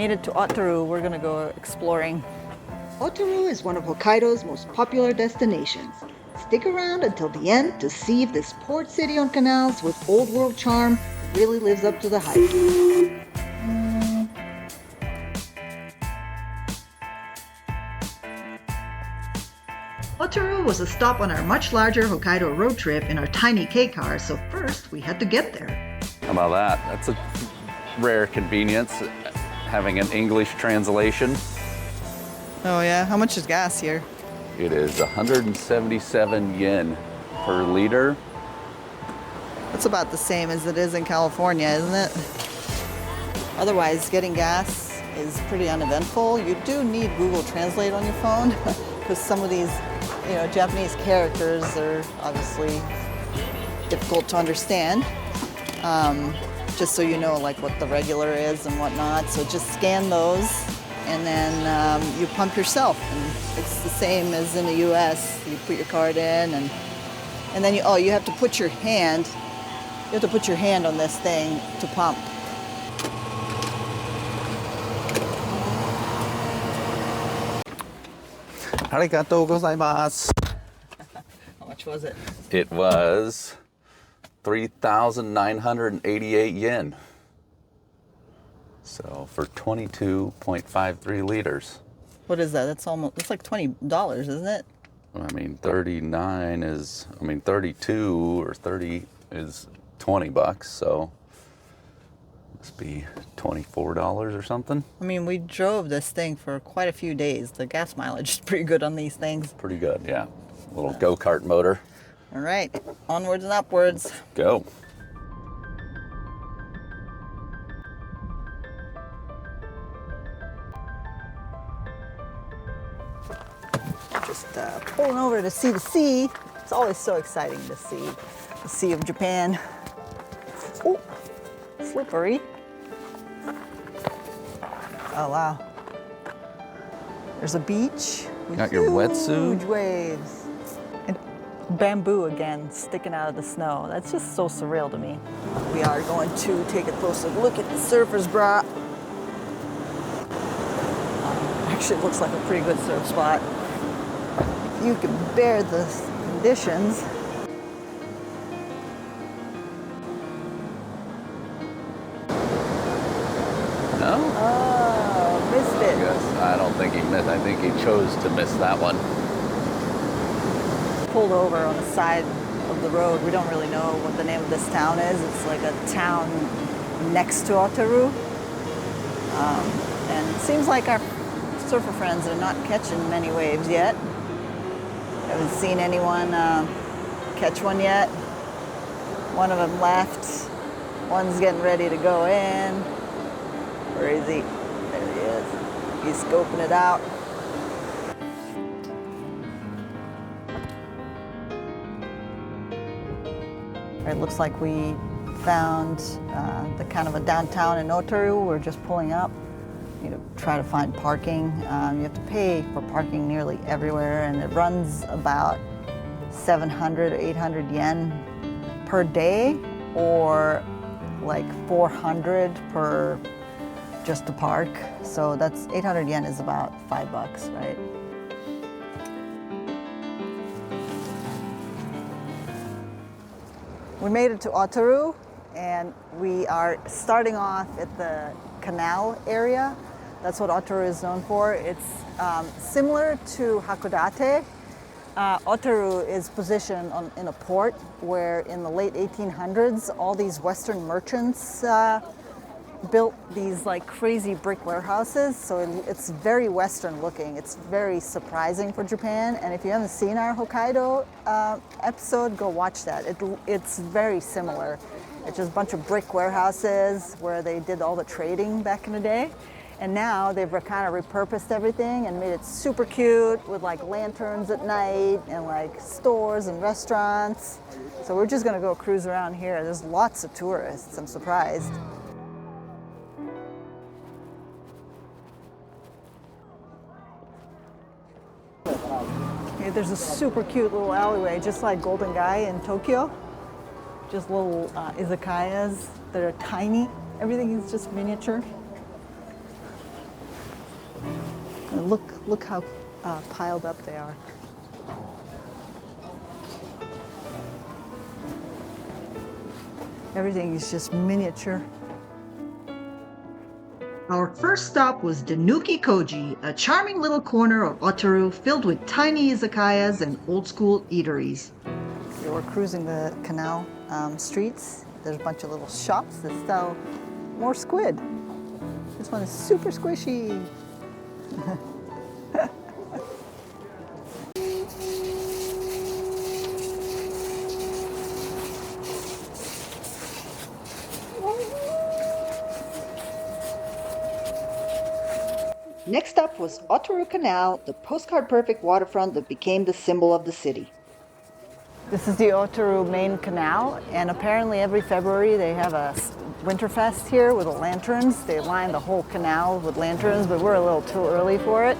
Made it to Otaru. We're gonna go exploring. Otaru is one of Hokkaido's most popular destinations. Stick around until the end to see if this port city on canals with old world charm really lives up to the hype. Otaru was a stop on our much larger Hokkaido road trip in our tiny K-car, so first we had to get there. How about that? That's a rare convenience, having an English translation. Oh yeah, how much is gas here? It is 177 yen per liter. That's about the same as it is in California, isn't it? Otherwise, getting gas is pretty uneventful. You do need Google Translate on your phone because some of these, Japanese characters are obviously difficult to understand. Just so you know, like what the regular is and whatnot. So just scan those, and then you pump yourself. And it's the same as in the U.S. You put your card in, and then you have to put your hand. You have to put your hand on this thing to pump. Arigatou gozaimasu. How much was it? It was 3,988 yen. So for 22.53 liters. What is that? That's like $20, isn't it? I mean, 32 or 30 is 20 bucks, so must be $24 or something. I mean, we drove this thing for quite a few days. The gas mileage is pretty good on these things. Pretty good, yeah. A little go-kart motor. All right, onwards and upwards. Go. Just pulling over to see the sea. It's always so exciting to see the Sea of Japan. Oh, slippery. Oh, wow. There's a beach with Got your wetsuit. huge waves. And bamboo again sticking out of the snow. That's just so surreal to me. We are going to take a closer look at the surfer's bra. Actually, it looks like a pretty good surf spot. If you can bear the conditions. No? Oh, missed it. I don't think he missed. I think he chose to miss that one. Pulled over on the side of the road. We don't really know what the name of this town is. It's like a town next to Otaru. And it seems like our surfer friends are not catching many waves yet. Haven't seen anyone catch one yet. One of them left. One's getting ready to go in. Where is he? There he is. He's scoping it out. It looks like we found the kind of a downtown in Otaru. We're just pulling up. Try to find parking. You have to pay for parking nearly everywhere, and it runs about 700 or 800 yen per day, or like 400 per just to park. So that's 800 yen is about $5, right? We made it to Otaru, and we are starting off at the canal area. That's what Otaru is known for. It's similar to Hakodate. Otaru is positioned in a port where in the late 1800s, all these Western merchants built these like crazy brick warehouses. So it's very Western looking. It's very surprising for Japan. And if you haven't seen our Hokkaido episode, go watch that. It's very similar. It's just a bunch of brick warehouses where they did all the trading back in the day. And now they've kind of repurposed everything and made it super cute with like lanterns at night and like stores and restaurants. So we're just gonna go cruise around here. There's lots of tourists, I'm surprised. Okay, there's a super cute little alleyway, just like Golden Gai in Tokyo. Just little izakayas that are tiny. Everything is just miniature. And look how piled up they are. Everything is just miniature. Our first stop was Denuki Koji, a charming little corner of Otaru filled with tiny izakayas and old-school eateries. So we're cruising the canal streets. There's a bunch of little shops that sell more squid. This one is super squishy. Next up was Otaru Canal, the postcard-perfect waterfront that became the symbol of the city. This is the Otaru main canal, and apparently every February they have a Winterfest here with the lanterns. They line the whole canal with lanterns, but we're a little too early for it.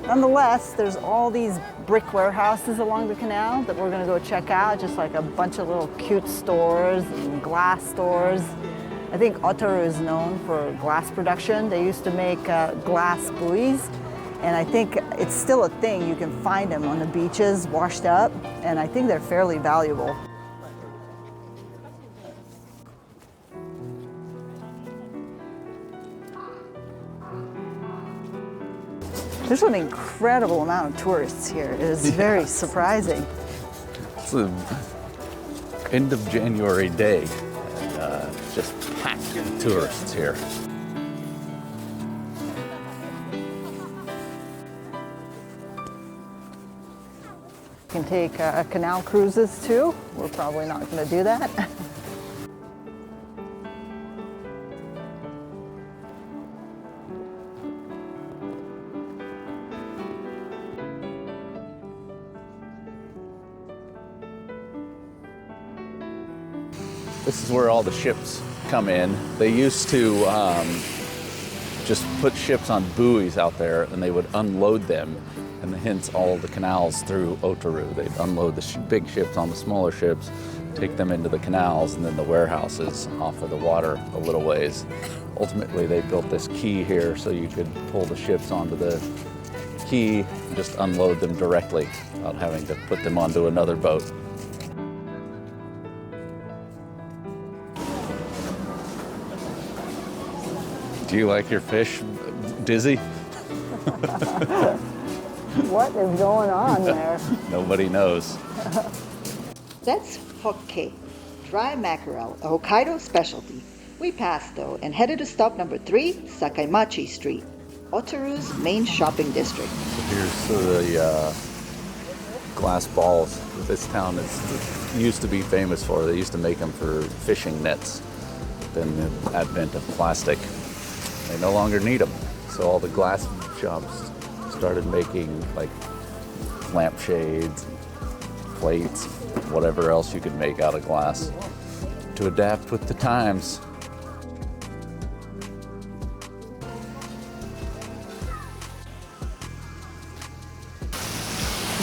Nonetheless, there's all these brick warehouses along the canal that we're going to go check out, just like a bunch of little cute stores and glass stores. I think Otaru is known for glass production. They used to make glass buoys, and I think it's still a thing. You can find them on the beaches washed up, and I think they're fairly valuable. There's an incredible amount of tourists here. It is very surprising. It's the end of January day, and just packed with tourists here. You can take canal cruises too. We're probably not going to do that. This is where all the ships come in. They used to just put ships on buoys out there, and they would unload them, and hence all the canals through Otaru. They'd unload the big ships on the smaller ships, take them into the canals, and then the warehouses off of the water a little ways. Ultimately, they built this quay here so you could pull the ships onto the quay and just unload them directly without having to put them onto another boat. Do you like your fish dizzy? What is going on there? Nobody knows. That's Hokkaido, dry mackerel, a Hokkaido specialty. We passed though and headed to stop number 3, Sakaimachi Street, Otaru's main shopping district. Here's the glass balls that this town used to be famous for. They used to make them for fishing nets. Then the advent of plastic, they no longer need them. So all the glass shops started making like lampshades, plates, whatever else you could make out of glass to adapt with the times.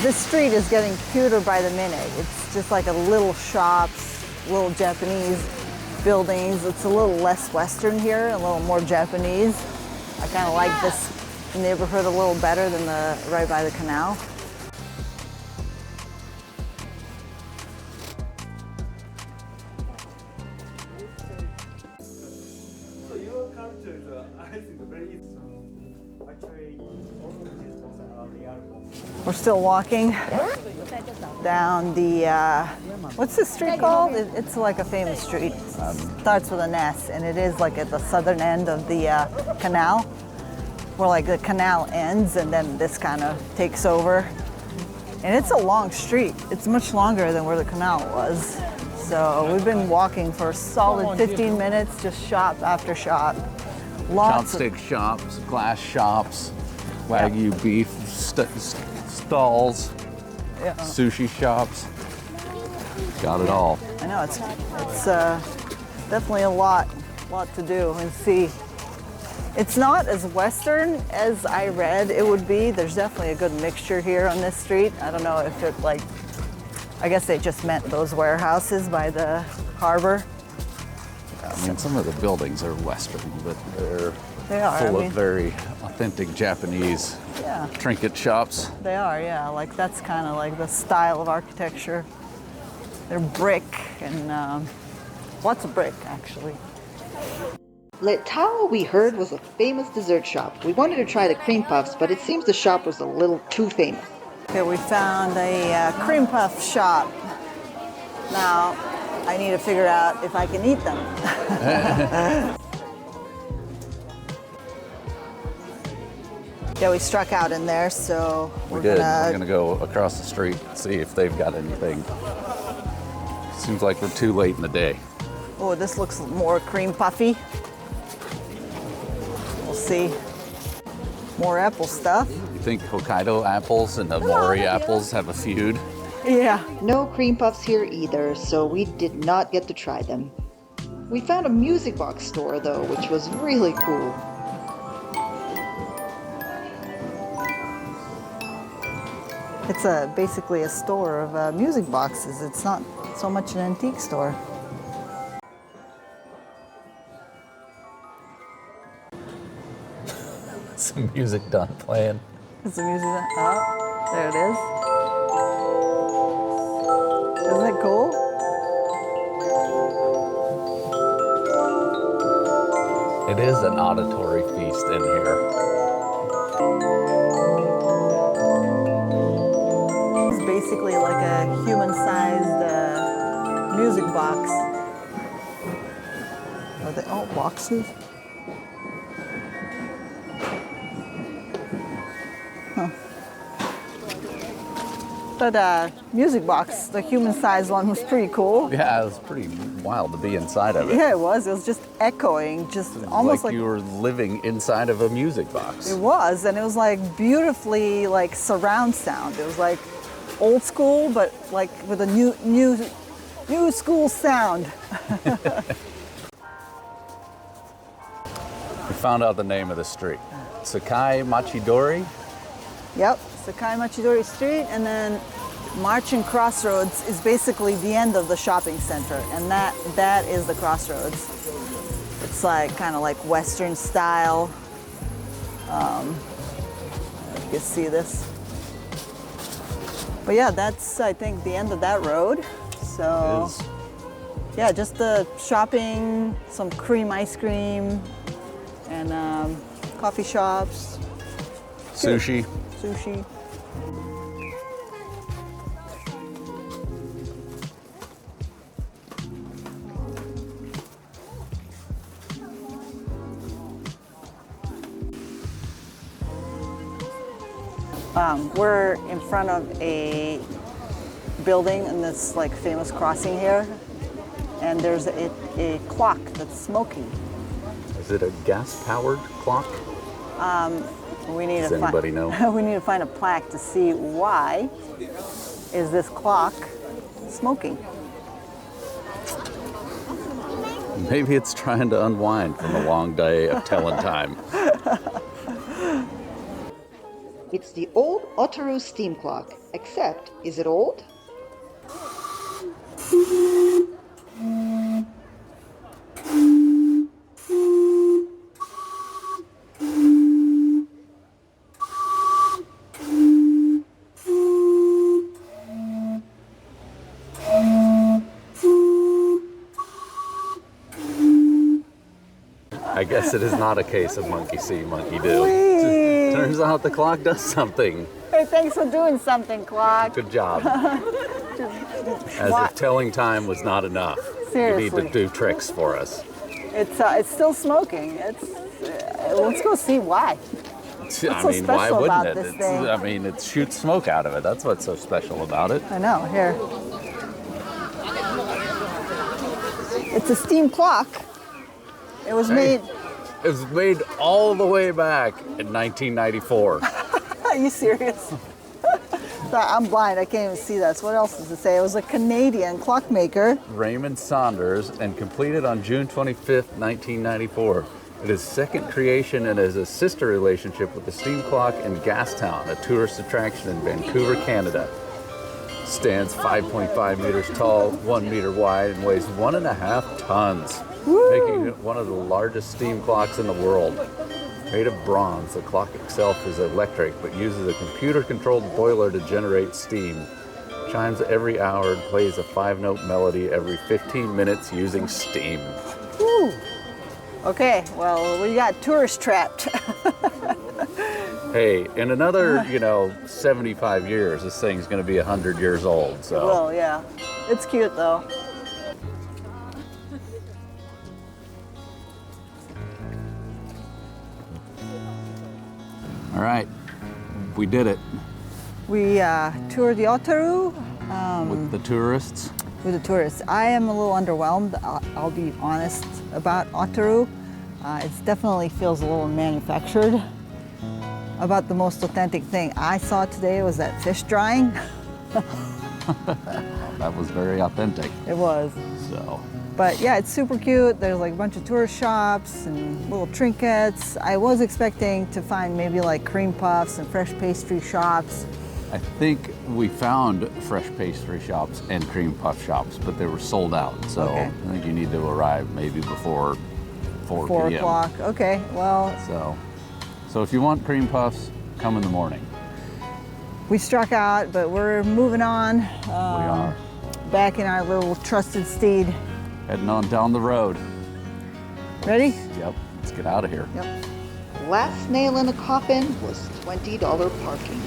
This street is getting cuter by the minute. It's just like a little shops, little Japanese buildings. It's a little less Western here, a little more Japanese. I kind of like this neighborhood a little better than the right by the canal. So your culture is, I think, very actually all of these books are real. We're still walking down the, what's this street called? It's like a famous street. Starts with an S, and it is like at the southern end of the canal, where like the canal ends and then this kind of takes over. And it's a long street. It's much longer than where the canal was. So we've been walking for a solid 15 minutes, just shop after shop. Lots Chopstick shops, glass shops, Wagyu beef stalls, sushi shops. Got it all. I know, it's definitely a lot to do and see. It's not as Western as I read it would be. There's definitely a good mixture here on this street. I don't know if it like, I guess they just meant those warehouses by the harbor. I mean, some of the buildings are Western, but they're They are, full I mean- of very authentic Japanese Yeah, trinket shops. they are, yeah. Like that's kind of like the style of architecture. They're brick and lots of brick, actually. LeTAO, we heard, was a famous dessert shop. We wanted to try the cream puffs, but it seems the shop was a little too famous. Okay, we found a cream puff shop. Now, I need to figure out if I can eat them. Yeah, we struck out in there, so We did. We're gonna go across the street and see if they've got anything. Seems like we're too late in the day. Oh, this looks more cream puffy. We'll see. More apple stuff. You think Hokkaido apples and the Mori apples have a feud? Yeah. No cream puffs here either, so we did not get to try them. We found a music box store though, which was really cool. It's basically a store of music boxes. It's not so much an antique store. Some music done playing. Is the music? Oh, there it is. Isn't it cool? It is an auditory feast in here. It's basically like a human-sized music box. Are they all boxes? But music box, the human-sized one, was pretty cool. Yeah, it was pretty wild to be inside of it. Yeah, it was. It was just echoing, just almost like you were living inside of a music box. it was, and it was like beautifully like surround sound. It was like old school, but like with a new school sound. We found out the name of the street. Sakaimachi Yep, Sakaimachi Street, and then Marching Crossroads is basically the end of the shopping center, and that is the crossroads. It's like kind of like Western style. You can see this. But yeah, that's I think the end of that road. So yeah, just the shopping, some cream ice cream, and coffee shops, Sushi. sushi. We're in front of a building in this like famous crossing here, and there's a clock that's smoking. Is it a gas-powered clock? We need Does to anybody know? We need to find a plaque to see why is this clock smoking. Maybe it's trying to unwind from a long day of telling time. It's the old Otaru steam clock, except, is it old? I guess it is not a case of monkey see, monkey do. Whee! Turns out the clock does something. Hey, thanks for doing something, clock. Good job. As Why- if telling time was not enough. Seriously. You need to do tricks for us. It's still smoking. Let's go see why. I so mean, why special about wouldn't it? this thing? I mean, it shoots smoke out of it. That's what's so special about it. I know. Here. It's a steam clock. It was made. It was made all the way back in 1994. Are you serious? Sorry, I'm blind. I can't even see that. So what else does it say? It was a Canadian clockmaker. Raymond Saunders, and completed on June 25th, 1994. It is second creation and is a sister relationship with the steam clock in Gastown, a tourist attraction in Vancouver, Canada. Stands 5.5 meters tall, 1 meter wide, and weighs 1.5 tons, making it one of the largest steam clocks in the world. Made of bronze, the clock itself is electric but uses a computer-controlled boiler to generate steam. Chimes every hour and plays a 5-note melody every 15 minutes using steam. Woo. Okay, well, we got tourist trapped. Hey, in another, 75 years, this thing's going to be 100 years old. So. Well, yeah. It's cute, though. All right, we did it. We toured the Otaru. With the tourists. With the tourists. I am a little underwhelmed, I'll be honest about Otaru. It definitely feels a little manufactured. About the most authentic thing I saw today was that fish drying. That was very authentic. It was. So. But yeah, it's super cute. There's like a bunch of tourist shops and little trinkets. I was expecting to find maybe like cream puffs and fresh pastry shops. I think we found fresh pastry shops and cream puff shops, but they were sold out. So Okay. I think you need to arrive maybe before 4 4 p.m. o'clock. Okay, well, So if you want cream puffs, come in the morning. we struck out, but we're moving on. We are Back in our little trusted steed. heading on down the road. Ready? Yep, let's get out of here. Yep. Last nail in the coffin was $20 parking.